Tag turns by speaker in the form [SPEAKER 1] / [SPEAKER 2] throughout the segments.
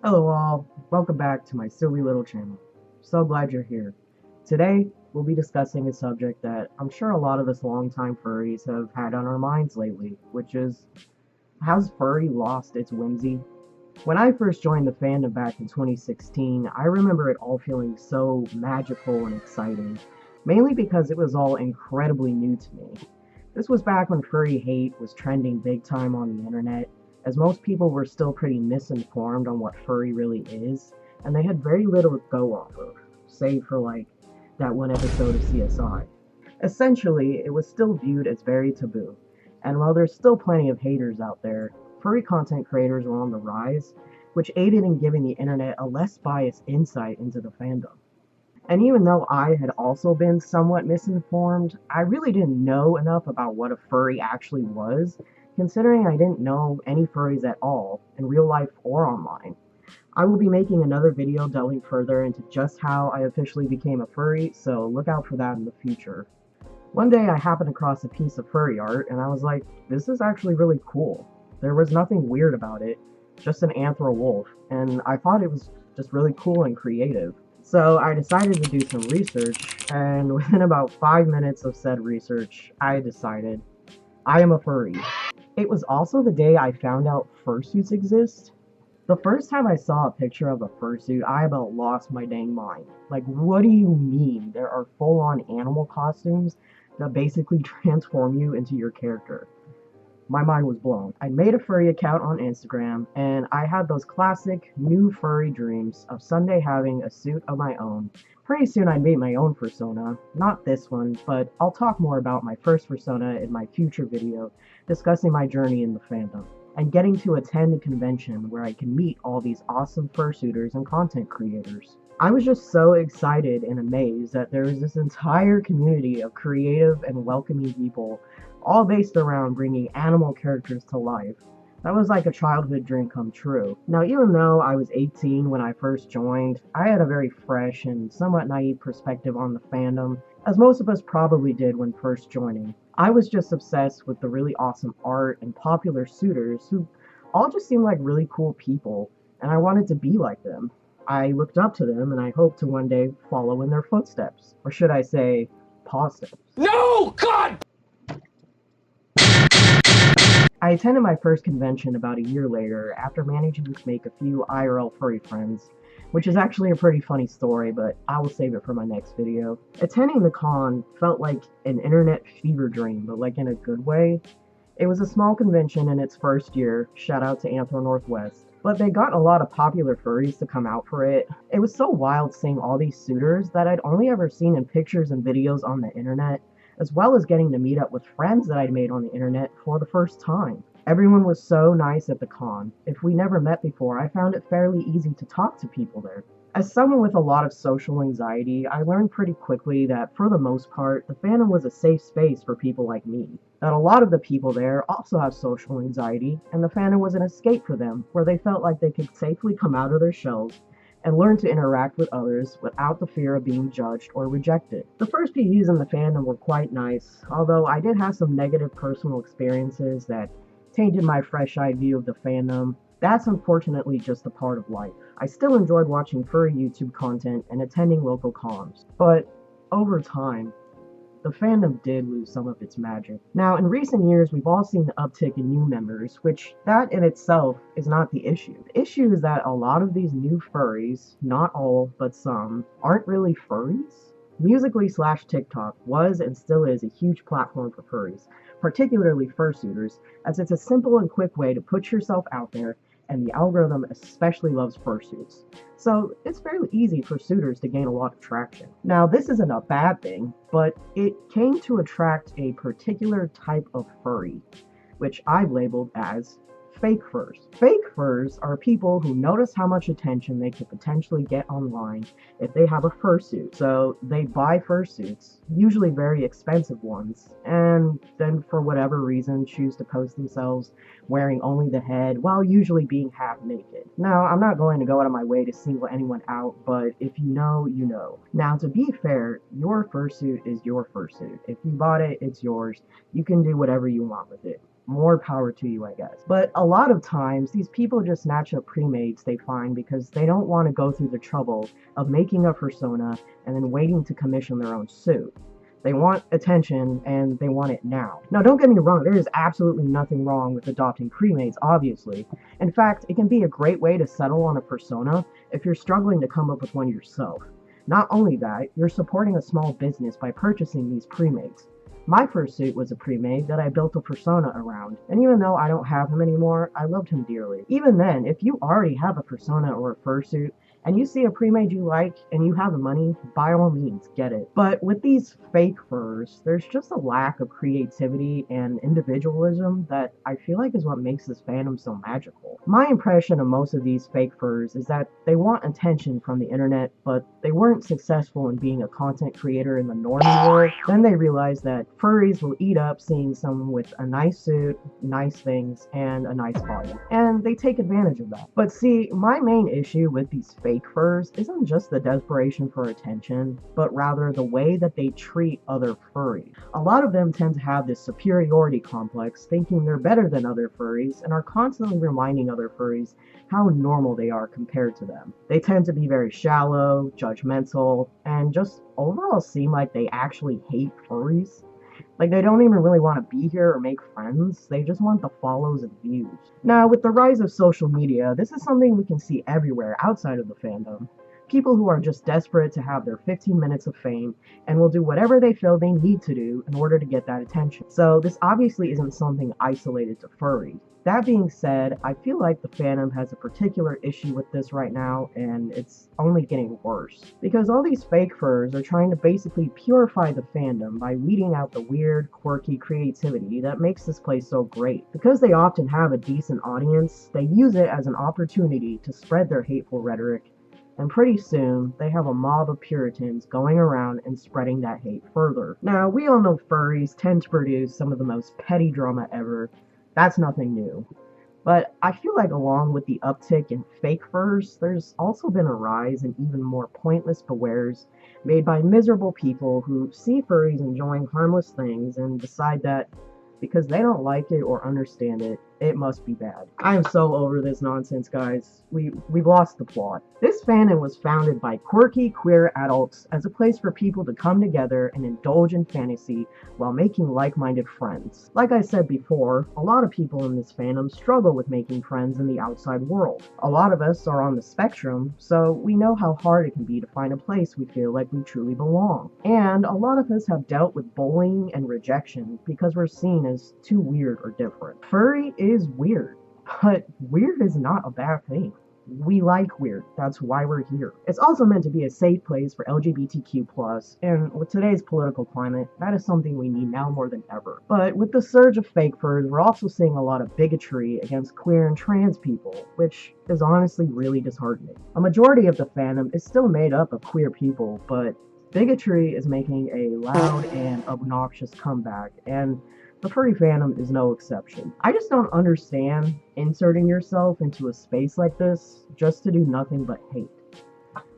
[SPEAKER 1] Hello all, welcome back to my silly little channel. So glad you're here. Today, we'll be discussing a subject that I'm sure a lot of us longtime furries have had on our minds lately, which is, has furry lost its whimsy? When I first joined the fandom back in 2016, I remember it all feeling so magical and exciting, mainly because it was all incredibly new to me. This was back when furry hate was trending big time on the internet, as most people were still pretty misinformed on what furry really is, and they had very little to go off of, save for like that one episode of CSI. Essentially, it was still viewed as very taboo, and while there's still plenty of haters out there, furry content creators were on the rise, which aided in giving the internet a less biased insight into the fandom. And even though I had also been somewhat misinformed, I really didn't know enough about what a furry actually was, considering I didn't know any furries at all, in real life or online. I will be making another video delving further into just how I officially became a furry, so look out for that in the future. One day I happened across a piece of furry art, and I was like, this is actually really cool. There was nothing weird about it, just an anthro wolf, and I thought it was just really cool and creative. So I decided to do some research, and within about 5 minutes of said research, I decided I am a furry. It was also the day I found out fursuits exist. The first time I saw a picture of a fursuit, I about lost my dang mind. Like, what do you mean there are full-on animal costumes that basically transform you into your character? My mind was blown. I made a furry account on Instagram, and I had those classic new furry dreams of someday having a suit of my own. Pretty soon I made my own persona, not this one, but I'll talk more about my first persona in my future video, discussing my journey in the fandom, and getting to attend a convention where I can meet all these awesome fursuiters and content creators. I was just so excited and amazed that there was this entire community of creative and welcoming people, all based around bringing animal characters to life. That was like a childhood dream come true. Now, even though I was 18 when I first joined, I had a very fresh and somewhat naive perspective on the fandom, as most of us probably did when first joining. I was just obsessed with the really awesome art and popular suitors who all just seemed like really cool people, and I wanted to be like them. I looked up to them, and I hoped to one day follow in their footsteps. Or should I say, paw steps.
[SPEAKER 2] No! God!
[SPEAKER 1] I attended my first convention about a year later after managing to make a few IRL furry friends, which is actually a pretty funny story, but I will save it for my next video. Attending the con felt like an internet fever dream, but like in a good way. It was a small convention in its first year, shout out to Anthro Northwest, but they got a lot of popular furries to come out for it. It was so wild seeing all these suitors that I'd only ever seen in pictures and videos on the internet, as well as getting to meet up with friends that I'd made on the internet for the first time. Everyone was so nice at the con. If we never met before, I found it fairly easy to talk to people there. As someone with a lot of social anxiety, I learned pretty quickly that for the most part, the fandom was a safe space for people like me. That a lot of the people there also have social anxiety, and the fandom was an escape for them, where they felt like they could safely come out of their shells and learn to interact with others without the fear of being judged or rejected. The first few years in the fandom were quite nice, although I did have some negative personal experiences that tainted my fresh-eyed view of the fandom. That's unfortunately just a part of life. I still enjoyed watching furry YouTube content and attending local cons, but over time, the fandom did lose some of its magic. Now, in recent years, we've all seen the uptick in new members, which that in itself is not the issue. The issue is that a lot of these new furries, not all, but some, aren't really furries. Musical.ly/TikTok was and still is a huge platform for furries, particularly fursuiters, as it's a simple and quick way to put yourself out there, and the algorithm especially loves fursuits. So it's fairly easy for suitors to gain a lot of traction. Now, this isn't a bad thing, but it came to attract a particular type of furry, which I've labeled as fake furs. Fake furs are people who notice how much attention they could potentially get online if they have a fursuit. So they buy fursuits, usually very expensive ones, and then for whatever reason choose to post themselves wearing only the head while usually being half naked. Now, I'm not going to go out of my way to single anyone out, but if you know, you know. Now, to be fair, your fursuit is your fursuit. If you bought it, it's yours. You can do whatever you want with it. More power to you, I guess. But a lot of times, these people just snatch up pre-mates they find because they don't want to go through the trouble of making a persona and then waiting to commission their own suit. They want attention and they want it now. Now, don't get me wrong, there is absolutely nothing wrong with adopting premates, obviously. In fact, it can be a great way to settle on a persona if you're struggling to come up with one yourself. Not only that, you're supporting a small business by purchasing these premates. My first suit was a pre-made that I built a persona around, and even though I don't have him anymore, I loved him dearly. Even then, if you already have a persona or a fursuit, and you see a pre-made you like, and you have the money, by all means, get it. But with these fake furs, there's just a lack of creativity and individualism that I feel like is what makes this fandom so magical. My impression of most of these fake furs is that they want attention from the internet, but they weren't successful in being a content creator in the normie world. Then they realized that furries will eat up seeing someone with a nice suit, nice things, and a nice body. And they take advantage of that. But see, my main issue with these fake furs isn't just the desperation for attention, but rather the way that they treat other furries. A lot of them tend to have this superiority complex, thinking they're better than other furries, and are constantly reminding other furries how normal they are compared to them. They tend to be very shallow, judgmental, and just overall seem like they actually hate furries. Like, they don't even really want to be here or make friends, they just want the follows and views. Now, with the rise of social media, this is something we can see everywhere outside of the fandom. People who are just desperate to have their 15 minutes of fame and will do whatever they feel they need to do in order to get that attention. So this obviously isn't something isolated to furry. That being said, I feel like the fandom has a particular issue with this right now, and it's only getting worse. Because all these fake furs are trying to basically purify the fandom by weeding out the weird, quirky creativity that makes this place so great. Because they often have a decent audience, they use it as an opportunity to spread their hateful rhetoric, and pretty soon, they have a mob of Puritans going around and spreading that hate further. Now, we all know furries tend to produce some of the most petty drama ever. That's nothing new. But I feel like along with the uptick in fake furs, there's also been a rise in even more pointless bewares made by miserable people who see furries enjoying harmless things and decide that because they don't like it or understand it, it must be bad. I am so over this nonsense, guys. We've lost the plot. This fandom was founded by quirky, queer adults as a place for people to come together and indulge in fantasy while making like-minded friends. Like I said before, a lot of people in this fandom struggle with making friends in the outside world. A lot of us are on the spectrum, so we know how hard it can be to find a place we feel like we truly belong. And a lot of us have dealt with bullying and rejection because we're seen as too weird or different. Furry is weird, but weird is not a bad thing. We like weird, that's why we're here. It's also meant to be a safe place for LGBTQ+, and with today's political climate, that is something we need now more than ever. But with the surge of fake furs, we're also seeing a lot of bigotry against queer and trans people, which is honestly really disheartening. A majority of the fandom is still made up of queer people, but bigotry is making a loud and obnoxious comeback, and the furry fandom is no exception. I just don't understand inserting yourself into a space like this just to do nothing but hate.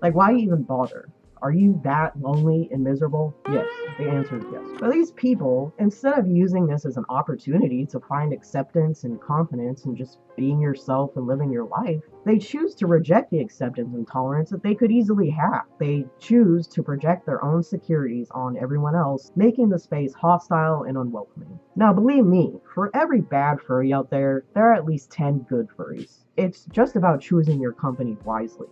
[SPEAKER 1] Like, why even bother? Are you that lonely and miserable? Yes, the answer is yes. But these people, instead of using this as an opportunity to find acceptance and confidence and just being yourself and living your life, they choose to reject the acceptance and tolerance that they could easily have. They choose to project their own securities on everyone else, making the space hostile and unwelcoming. Now, believe me, for every bad furry out there, there are at least 10 good furries. It's just about choosing your company wisely.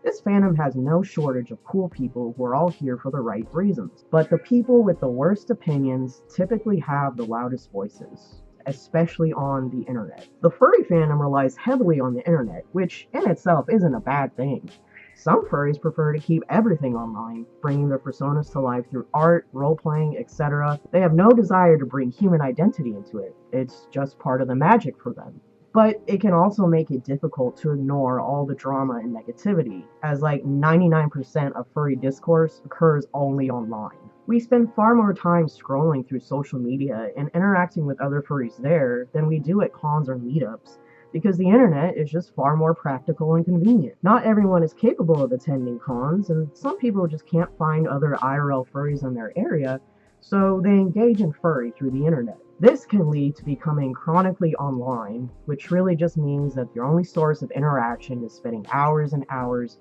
[SPEAKER 1] This fandom has no shortage of cool people who are all here for the right reasons, but the people with the worst opinions typically have the loudest voices, especially on the internet. The furry fandom relies heavily on the internet, which in itself isn't a bad thing. Some furries prefer to keep everything online, bringing their personas to life through art, role-playing, etc. They have no desire to bring human identity into it. It's just part of the magic for them. But it can also make it difficult to ignore all the drama and negativity, as like 99% of furry discourse occurs only online. We spend far more time scrolling through social media and interacting with other furries there than we do at cons or meetups, because the internet is just far more practical and convenient. Not everyone is capable of attending cons, and some people just can't find other IRL furries in their area, so they engage in furry through the internet. This can lead to becoming chronically online, which really just means that your only source of interaction is spending hours and hours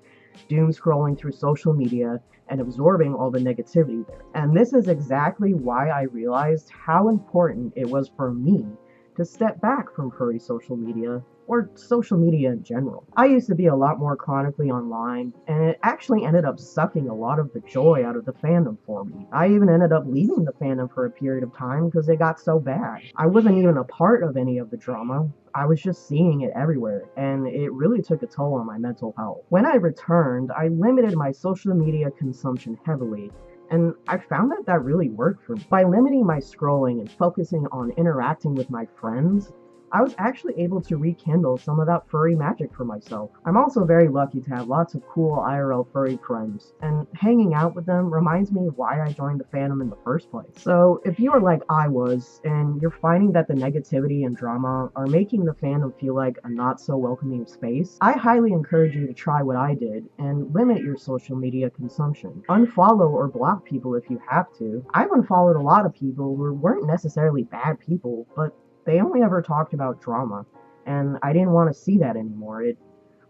[SPEAKER 1] doom scrolling through social media and absorbing all the negativity there. And this is exactly why I realized how important it was for me to step back from furry social media, or social media in general. I used to be a lot more chronically online, and it actually ended up sucking a lot of the joy out of the fandom for me. I even ended up leaving the fandom for a period of time because it got so bad. I wasn't even a part of any of the drama. I was just seeing it everywhere, and it really took a toll on my mental health. When I returned, I limited my social media consumption heavily, and I found that that really worked for me. By limiting my scrolling and focusing on interacting with my friends, I was actually able to rekindle some of that furry magic for myself. I'm also very lucky to have lots of cool IRL furry friends, and hanging out with them reminds me of why I joined the fandom in the first place. So if you are like I was, and you're finding that the negativity and drama are making the fandom feel like a not so welcoming space, I highly encourage you to try what I did and limit your social media consumption. Unfollow or block people if you have to. I've unfollowed a lot of people who weren't necessarily bad people, but they only ever talked about drama, and I didn't want to see that anymore. It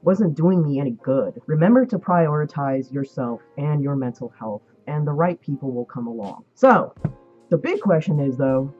[SPEAKER 1] wasn't doing me any good. Remember to prioritize yourself and your mental health, and the right people will come along. So, the big question is though,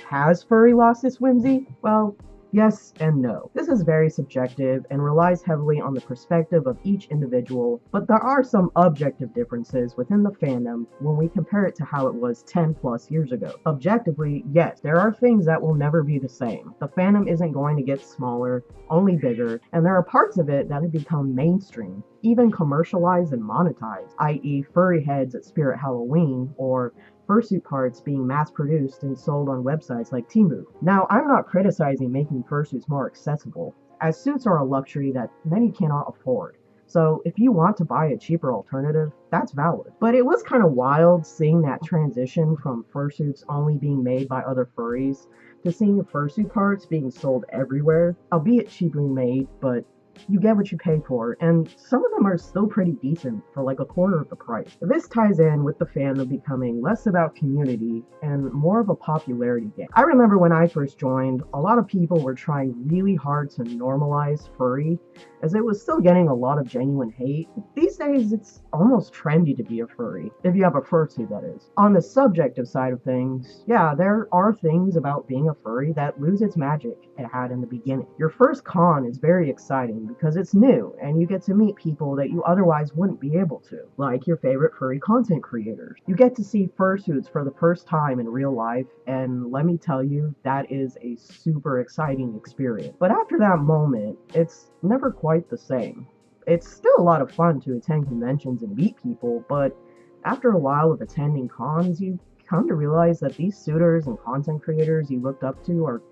[SPEAKER 1] has furry lost its whimsy? Well, yes and no. This is very subjective and relies heavily on the perspective of each individual, but there are some objective differences within the fandom when we compare it to how it was 10 plus years ago. Objectively, yes, there are things that will never be the same. The fandom isn't going to get smaller, only bigger, and there are parts of it that have become mainstream, even commercialized and monetized, i.e. furry heads at Spirit Halloween, or fursuit parts being mass-produced and sold on websites like Temu. Now, I'm not criticizing making fursuits more accessible, as suits are a luxury that many cannot afford. So if you want to buy a cheaper alternative, that's valid. But it was kind of wild seeing that transition from fursuits only being made by other furries to seeing fursuit parts being sold everywhere, albeit cheaply made, but you get what you pay for, and some of them are still pretty decent for like a quarter of the price. This ties in with the fandom becoming less about community and more of a popularity game. I remember when I first joined, a lot of people were trying really hard to normalize furry, as it was still getting a lot of genuine hate. These days, it's almost trendy to be a furry, if you have a fursuit, that is. On the subjective side of things, yeah, there are things about being a furry that lose its magic it had in the beginning. Your first con is very exciting because it's new, and you get to meet people that you otherwise wouldn't be able to, like your favorite furry content creators. You get to see fursuits for the first time in real life, and let me tell you, that is a super exciting experience. But after that moment, it's never quite the same. It's still a lot of fun to attend conventions and meet people, but after a while of attending cons, you come to realize that these suitors and content creators you looked up to are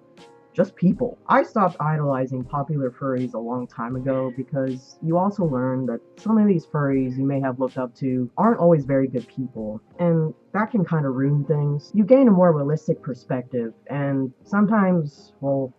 [SPEAKER 1] just people. I stopped idolizing popular furries a long time ago because you also learn that some of these furries you may have looked up to aren't always very good people, and that can kind of ruin things. You gain a more realistic perspective, and sometimes, well,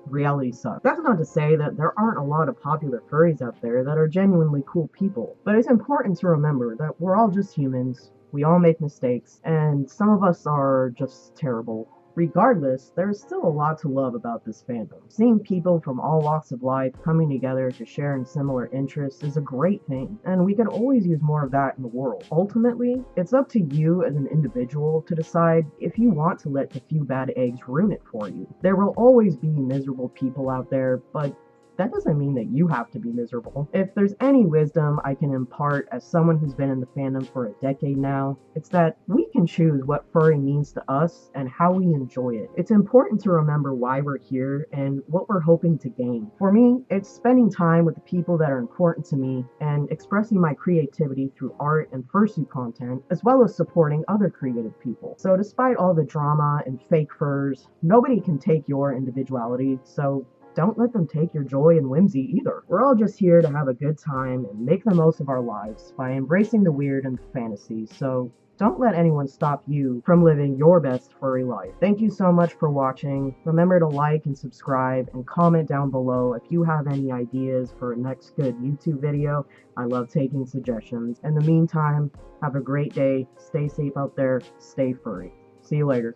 [SPEAKER 1] reality sucks. That's not to say that there aren't a lot of popular furries out there that are genuinely cool people, but it's important to remember that we're all just humans, we all make mistakes, and some of us are just terrible. Regardless, there's still a lot to love about this fandom. Seeing people from all walks of life coming together to share in similar interests is a great thing, and we could always use more of that in the world. Ultimately, it's up to you as an individual to decide if you want to let the few bad eggs ruin it for you. There will always be miserable people out there, but that doesn't mean that you have to be miserable. If there's any wisdom I can impart as someone who's been in the fandom for a decade now, it's that we can choose what furry means to us and how we enjoy it. It's important to remember why we're here and what we're hoping to gain. For me, it's spending time with the people that are important to me and expressing my creativity through art and fursuit content, as well as supporting other creative people. So despite all the drama and fake furs, nobody can take your individuality, so don't let them take your joy and whimsy either. We're all just here to have a good time and make the most of our lives by embracing the weird and the fantasy, so don't let anyone stop you from living your best furry life. Thank you so much for watching. Remember to like and subscribe and comment down below if you have any ideas for a next good YouTube video. I love taking suggestions. In the meantime, have a great day, stay safe out there, stay furry. See you later.